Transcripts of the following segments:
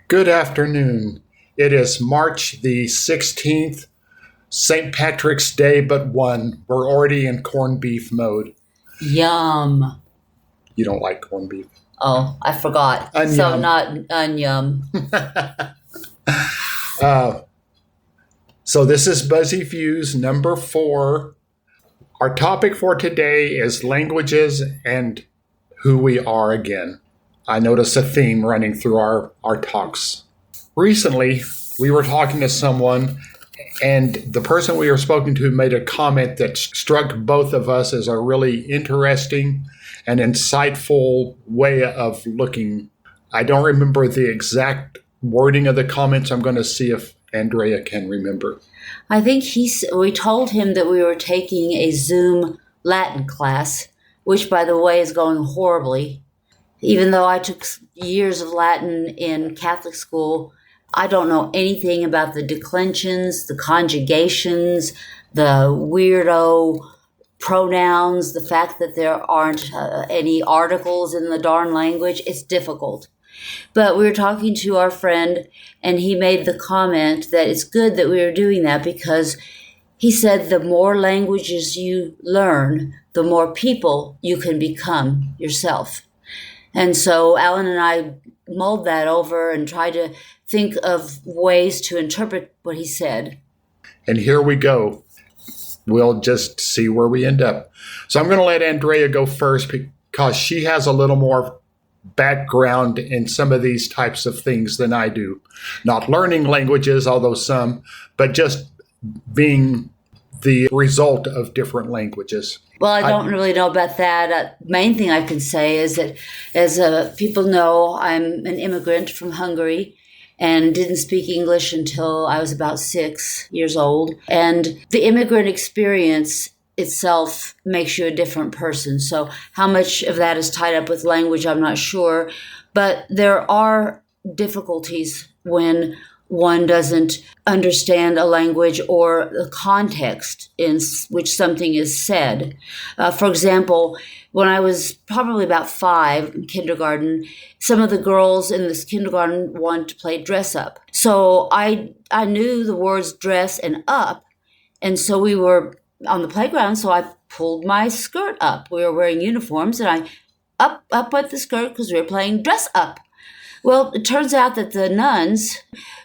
Good afternoon. It is March the 16th, St. Patrick's Day but one. We're already in corned beef mode. Yum. You don't like corned beef? Oh, I forgot. Onion. So not onion. So this is BuZiViews number 4. Our topic for today is languages and who we are again. I notice a theme running through our talks. Recently, we were talking to someone, and the person we were speaking to made a comment that struck both of us as a really interesting and insightful way of looking. I don't remember the exact wording of the comments. I'm going to see if Andrea can remember. I think we told him that we were taking a Zoom Latin class, which, by the way, is going horribly. Even though I took years of Latin in Catholic school, I don't know anything about the declensions, the conjugations, the weirdo pronouns, the fact that there aren't any articles in the darn language. It's difficult. But we were talking to our friend, and he made the comment that it's good that we were doing that because he said the more languages you learn, the more people you can become yourself. And so Alan and I mulled that over and tried to think of ways to interpret what he said. And here we go. We'll just see where we end up. So I'm going to let Andrea go first because she has a little more background in some of these types of things than I do. Not learning languages, although some, but just being the result of different languages. Well, I don't really know about that. Main thing I can say is that, as people know, I'm an immigrant from Hungary and didn't speak English until I was about 6 years old. And the immigrant experience itself makes you a different person. So how much of that is tied up with language, I'm not sure. But there are difficulties when one doesn't understand a language or the context in which something is said. For example, when I was probably about 5 in kindergarten, some of the girls in this kindergarten wanted to play dress up. So I knew the words dress and up, and so we were on the playground, so I pulled my skirt up. We were wearing uniforms, and I up went the skirt because we were playing dress up. Well, it turns out that the nuns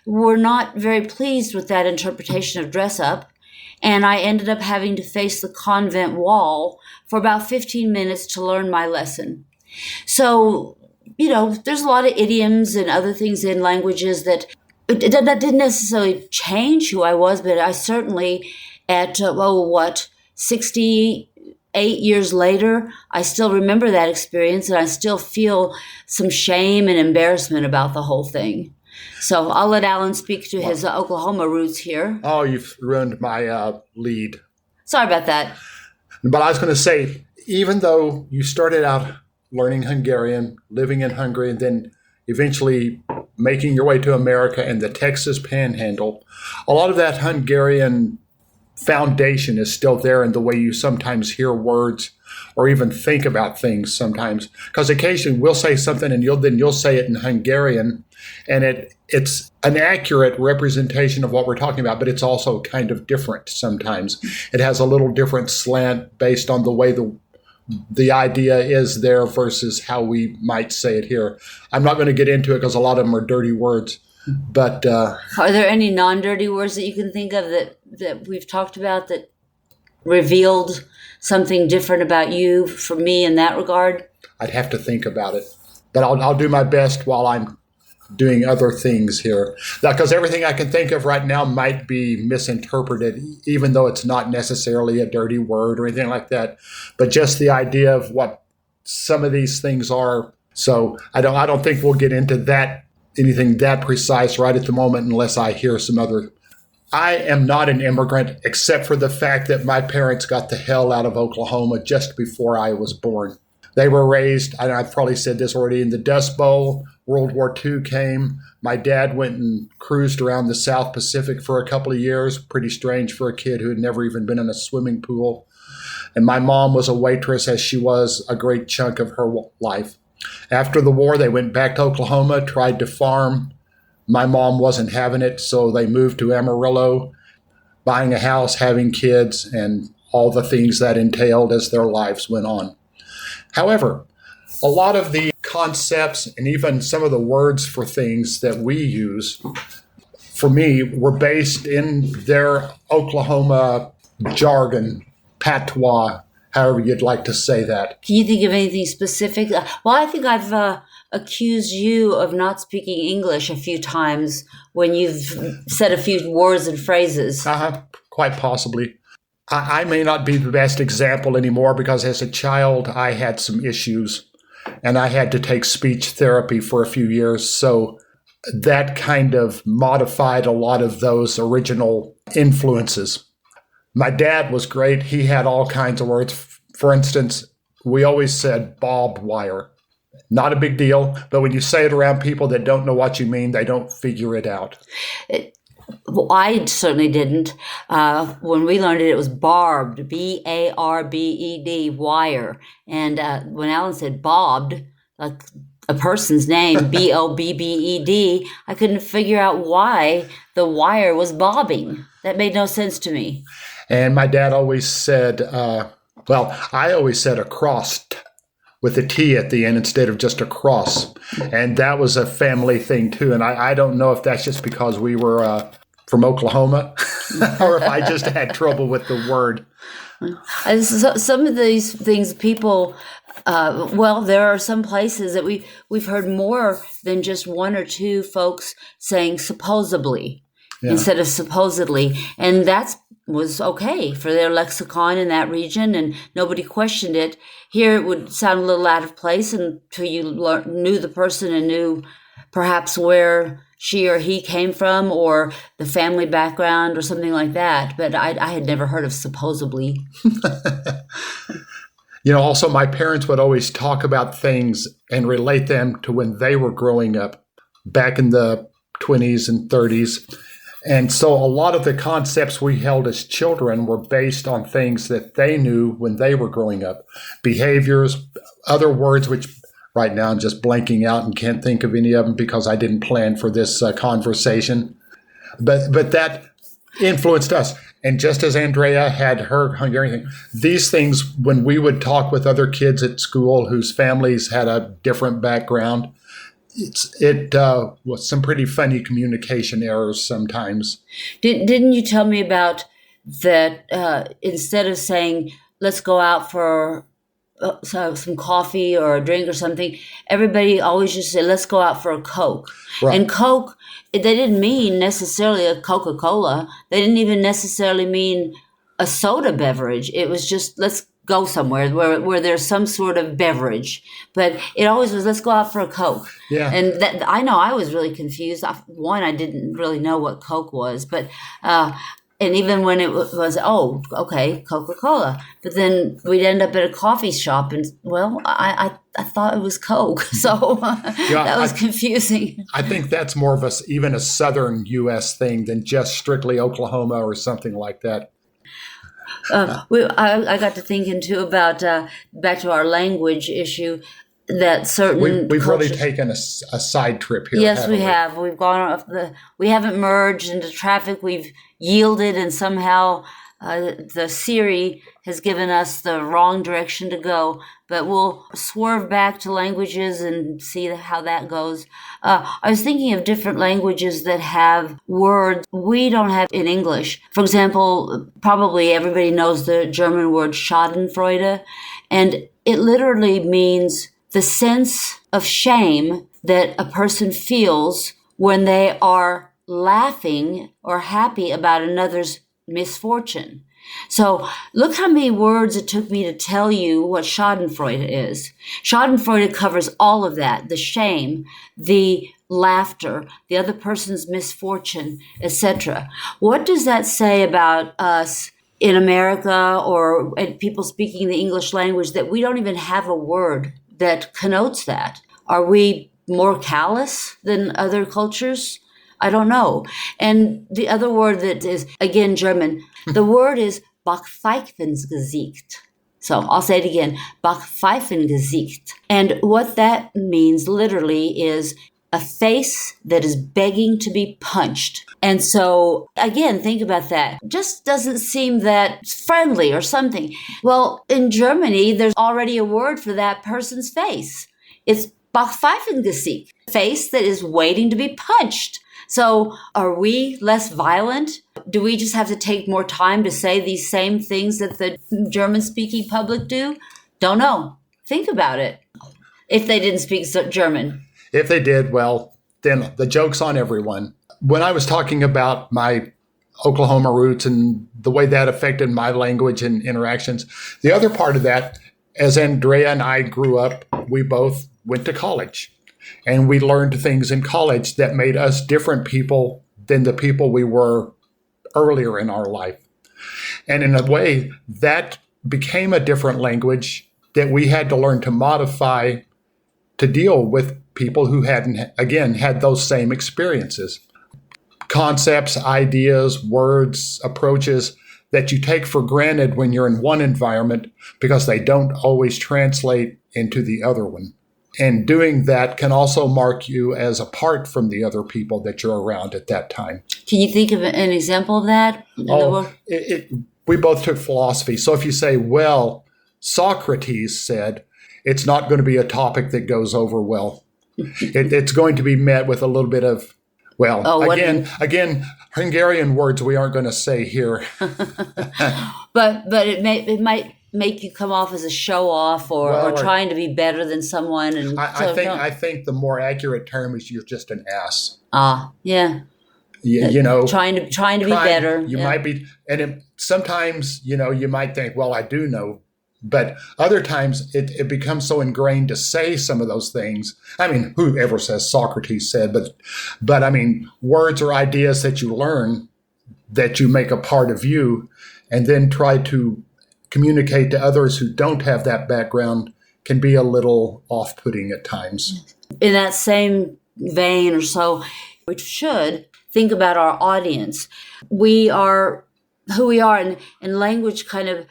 were not very pleased with that interpretation of dress up, and I ended up having to face the convent wall for about 15 minutes to learn my lesson. So, there's a lot of idioms and other things in languages that didn't necessarily change who I was, but I certainly, at 68 years later, I still remember that experience, and I still feel some shame and embarrassment about the whole thing. So I'll let Alan speak to his Oklahoma roots here. Oh, you've ruined my lead. Sorry about that. But I was going to say, even though you started out learning Hungarian, living in Hungary, and then eventually making your way to America and the Texas Panhandle, a lot of that Hungarian foundation is still there in the way you sometimes hear words or even think about things sometimes. Because occasionally we'll say something and you'll say it in Hungarian, and it's an accurate representation of what we're talking about, but it's also kind of different sometimes. It has a little different slant based on the way the idea is there versus how we might say it here. I'm not going to get into it because a lot of them are dirty words. But are there any non-dirty words that you can think of that we've talked about that revealed something different about you from me in that regard? I'd have to think about it. But I'll do my best while I'm doing other things here. Because everything I can think of right now might be misinterpreted, even though it's not necessarily a dirty word or anything like that. But just the idea of what some of these things are. So I don't think we'll get into anything that precise right at the moment unless I hear some other. I am not an immigrant except for the fact that my parents got the hell out of Oklahoma just before I was born. They were raised, and I've probably said this already, in the Dust Bowl. World War II came. My dad went and cruised around the South Pacific for a couple of years. Pretty strange for a kid who had never even been in a swimming pool. And my mom was a waitress, as she was a great chunk of her life. After the war, they went back to Oklahoma, tried to farm My mom wasn't having it, so they moved to Amarillo, buying a house, having kids, and all the things that entailed as their lives went on. However, a lot of the concepts and even some of the words for things that we use, for me, were based in their Oklahoma jargon, patois, however you'd like to say that. Can you think of anything specific? Well, I think I've accused you of not speaking English a few times when you've said a few words and phrases. Quite possibly. I may not be the best example anymore because as a child, I had some issues and I had to take speech therapy for a few years. So that kind of modified a lot of those original influences. My dad was great. He had all kinds of words. For instance, we always said barbed wire. Not a big deal, but when you say it around people that don't know what you mean, they don't figure it out. Well, I certainly didn't. When we learned it, it was barbed, B-A-R-B-E-D, wire. And when Alan said bobbed, like a person's name, B-O-B-B-E-D, I couldn't figure out why the wire was bobbing. That made no sense to me. And my dad always said, I always said across with a T at the end instead of just a cross. And that was a family thing too. And I don't know if that's just because we were from Oklahoma or if I just had trouble with the word. Some of these things people, there are some places that we've heard more than just one or two folks saying supposedly instead of supposedly. And that was okay for their lexicon in that region, and nobody questioned it. Here it would sound a little out of place until you knew the person and knew perhaps where she or he came from or the family background or something like that. But I had never heard of supposedly. Also my parents would always talk about things and relate them to when they were growing up back in the 20s and 30s. And so a lot of the concepts we held as children were based on things that they knew when they were growing up. Behaviors, other words, which right now I'm just blanking out and can't think of any of them because I didn't plan for this conversation. But that influenced us. And just as Andrea had her Hungarian thing, these things, when we would talk with other kids at school whose families had a different background, it was some pretty funny communication errors sometimes. Didn't you tell me about that? Instead of saying "let's go out for some coffee or a drink or something," everybody always just said "let's go out for a Coke." Right. And Coke, they didn't mean necessarily a Coca-Cola. They didn't even necessarily mean a soda beverage. It was just let's go somewhere where there's some sort of beverage, but it always was let's go out for a Coke. Yeah. And that, I know I was really confused. I didn't really know what Coke was, but and even when it was Coca-Cola, but then we'd end up at a coffee shop and I thought it was Coke, so that was confusing. I think that's more of even a southern U.S. thing than just strictly Oklahoma or something like that. I got to thinking too about back to our language issue that certain we've really taken a side trip here. Yes, we have. We've gone off we haven't merged into traffic. We've yielded, and somehow the Siri has given us the wrong direction to go. But we'll swerve back to languages and see how that goes. I was thinking of different languages that have words we don't have in English. For example, probably everybody knows the German word Schadenfreude, and it literally means the sense of shame that a person feels when they are laughing or happy about another's misfortune. So look how many words it took me to tell you what Schadenfreude is. Schadenfreude covers all of that, the shame, the laughter, the other person's misfortune, etc. What does that say about us in America or people speaking the English language that we don't even have a word that connotes that? Are we more callous than other cultures? I don't know. And the other word that is, again, German, the word is Backpfeifengesicht. So I'll say it again, Backpfeifengesicht. And what that means literally is a face that is begging to be punched. And so, again, think about that. Just doesn't seem that friendly or something. Well, in Germany, there's already a word for that person's face. It's Backpfeifengesicht, face that is waiting to be punched. So are we less violent? Do we just have to take more time to say these same things that the German-speaking public do? Don't know. Think about it. If they didn't speak German. If they did, well, then the joke's on everyone. When I was talking about my Oklahoma roots and the way that affected my language and interactions, the other part of that, as Andrea and I grew up, we both went to college. And we learned things in college that made us different people than the people we were earlier in our life. And in a way, that became a different language that we had to learn to modify to deal with people who hadn't, again, had those same experiences. Concepts, ideas, words, approaches that you take for granted when you're in one environment because they don't always translate into the other one. And doing that can also mark you as apart from the other people that you're around at that time. Can you think of an example of that? We both took philosophy. So if you say, well, Socrates said, it's not going to be a topic that goes over well. It's going to be met with a little bit of, well, again, Hungarian words we aren't going to say here. but it might make you come off as a show off or trying to be better than someone. And I think the more accurate term is you're just an ass. Yeah. You know, trying to be better. You might be, and sometimes you might think, well, I do know. But other times it becomes so ingrained to say some of those things. I mean, whoever says Socrates said, but I mean, words or ideas that you learn that you make a part of you and then try to communicate to others who don't have that background can be a little off-putting at times. In that same vein or so, we should think about our audience. We are who we are, and language kind of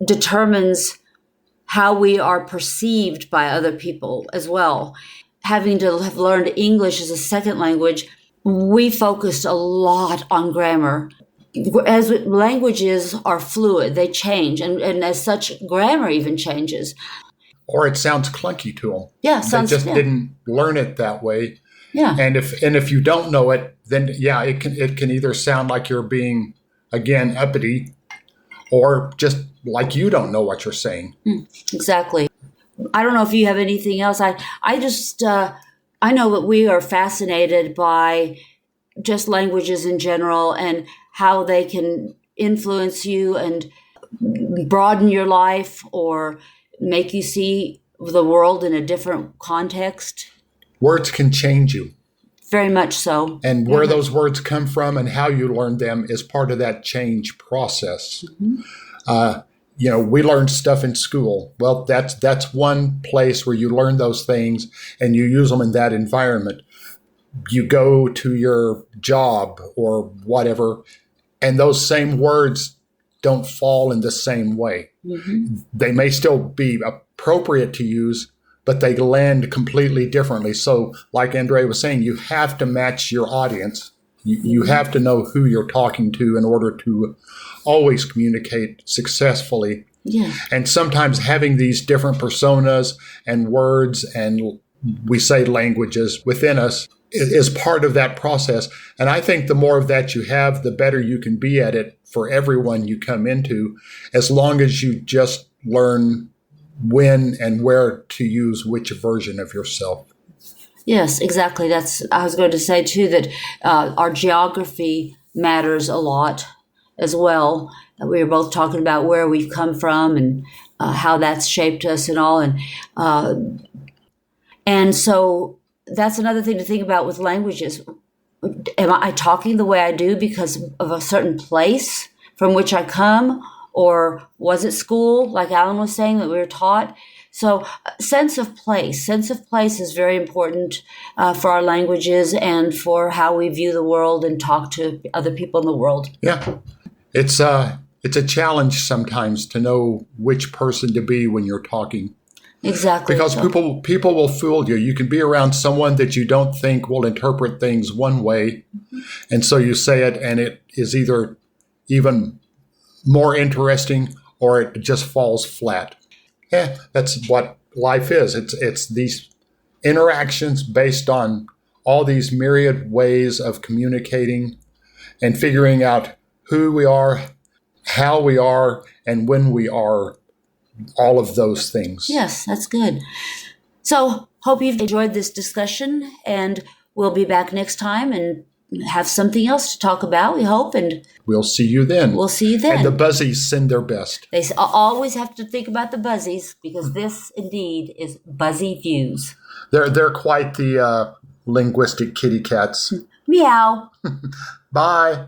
determines how we are perceived by other people as well. Having to have learned English as a second language, we focused a lot on grammar. As languages are fluid, they change, and as such, grammar even changes. Or it sounds clunky to them. Yeah, they just didn't learn it that way. Yeah, and if you don't know it, then it can either sound like you're being, again, uppity, or just like you don't know what you're saying. Exactly. I don't know if you have anything else. I just I know that we are fascinated by just languages in general and how they can influence you and broaden your life or make you see the world in a different context. Words can change you. Very much so. And where those words come from and how you learn them is part of that change process. We learn stuff in school. Well, that's one place where you learn those things and you use them in that environment. You go to your job or whatever, and those same words don't fall in the same way. They may still be appropriate to use, but they land completely differently. So like Andrea was saying, you have to match your audience. You have to know who you're talking to in order to always communicate successfully. Yeah. And sometimes having these different personas and words and we say languages within us is part of that process. And I think the more of that you have, the better you can be at it for everyone you come into, as long as you just learn when and where to use which version of yourself. Yes, exactly. I was going to say, too, that our geography matters a lot as well. We were both talking about where we've come from and how that's shaped us and all. And so that's another thing to think about with languages. Am I talking the way I do because of a certain place from which I come? Or was it school, like Alan was saying, that we were taught? So sense of place is very important for our languages and for how we view the world and talk to other people in the world. Yeah, it's a challenge sometimes to know which person to be when you're talking. Exactly. Because So, people will fool you. You can be around someone that you don't think will interpret things one way, and so you say it, and it is either even more interesting or it just falls flat. Yeah, that's what life is. It's these interactions based on all these myriad ways of communicating and figuring out who we are, how we are, and when we are, all of those things. yes, that's good. So, hope you've enjoyed this discussion, and we'll be back next time and have something else to talk about, we hope, and We'll see you then. we'll see you then. And the Buzzies send their best. They always have to think about the buzzies, because this indeed is BuZiViews. They're quite the linguistic kitty cats. Meow. Bye.